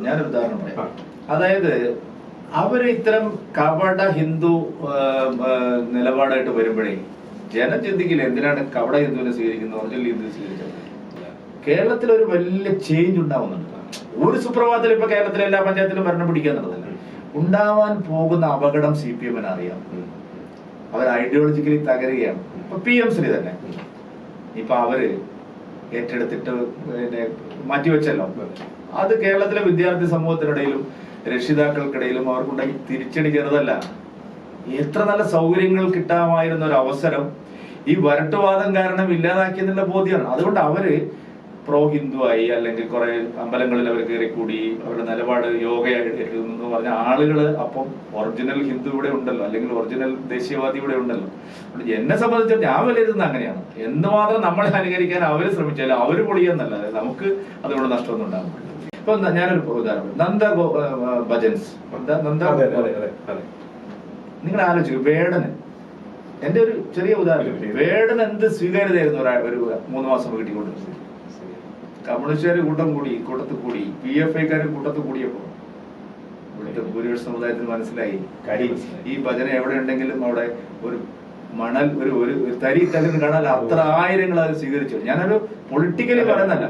ഞാനൊരു ഉദാഹരണം പറയാം. അതായത് അവര് ഇത്തരം കപട ഹിന്ദു നിലപാടായിട്ട് വരുമ്പോഴേ ജനം ചിന്തിക്കില്ല എന്തിനാണ് കപട ഹിന്ദുവിനെ സ്വീകരിക്കുന്നത്, ഒറിജിനൽ ഹിന്ദു സ്വീകരിച്ചത്. കേരളത്തിൽ ഒരു വലിയ ചേഞ്ച് ഉണ്ടാവുന്നുണ്ട്. ഒരു സുപ്രഭാതത്തിൽ ഇപ്പൊ കേരളത്തിലെ എല്ലാ പഞ്ചായത്തിലും ഭരണം പിടിക്കാന്നുള്ളതല്ല, ഉണ്ടാവാൻ പോകുന്ന അപകടം CPM അറിയാം. അവർ ഐഡിയോളജിക്കലി തകരുകയാണ്. ഇപ്പൊ PM ശ്രീ തന്നെ ഇപ്പൊ അവര് ഏറ്റെടുത്തിട്ട് മാറ്റിവെച്ചല്ലോ. അത് കേരളത്തിലെ വിദ്യാർത്ഥി സമൂഹത്തിനിടയിലും രക്ഷിതാക്കൾക്കിടയിലും അവർക്കുണ്ടെങ്കിൽ തിരിച്ചടി ചെറുതല്ല. എത്ര നല്ല സൗകര്യങ്ങൾ കിട്ടാമായിരുന്ന ഒരു അവസരം ഈ വരട്ടുവാദം കാരണം ഇല്ലാതാക്കിയെന്നുള്ള ബോധ്യമാണ്. അതുകൊണ്ട് അവര് പ്രോ ഹിന്ദു ആയി, അല്ലെങ്കിൽ കുറെ അമ്പലങ്ങളിൽ അവർ കയറിക്കൂടി, അവരുടെ നിലപാട് യോഗയായിരുന്നു പറഞ്ഞ ആളുകള് അപ്പം ഒറിജിനൽ ഹിന്ദു ഇവിടെ ഉണ്ടല്ലോ, അല്ലെങ്കിൽ ഒറിജിനൽ ദേശീയവാദി ഇവിടെ ഉണ്ടല്ലോ. എന്നെ സംബന്ധിച്ച് ഞാൻ വിലയിരുത്തുന്നത് അങ്ങനെയാണ്. എന്തുമാത്രം നമ്മളെ അനുകരിക്കാൻ അവര് ശ്രമിച്ചാലും അവര് പൊളിയെന്നല്ല, നമുക്ക് അതുകൊണ്ട് നഷ്ടമൊന്നും ഉണ്ടാകും. ഇപ്പൊ ഞാനൊരു ഉദാഹരണം, നന്ദ ഭജൻസ്, നിങ്ങൾ ആലോചിക്കും വേടന്, എന്റെ ഒരു ചെറിയ ഉദാഹരണം, വേടൻ എന്ത് സ്വീകാര്യതയായിരുന്നു ഒരു 3 മാസം കിട്ടിക്കൊണ്ടിരുന്നത്. കമ്മ്യൂണിസ്റ്റുകാർ കൂട്ടത്തിൽ കൂടി PFIക്കാര് കൂട്ടത്തിൽ കൂടിയപ്പോ ഇവിടുത്തെ ഭൂരിപക്ഷ സമുദായത്തിന് മനസ്സിലായി ഈ ഭജന എവിടെ ഉണ്ടെങ്കിലും അവിടെ ഒരു മണൽ ഒരു തരി ഇട്ടതിന് കാണാൻ അത്ര ആയിരങ്ങൾ അത് സ്വീകരിച്ചു. ഞാനൊരു പൊളിറ്റിക്കലി പറയുന്നല്ല.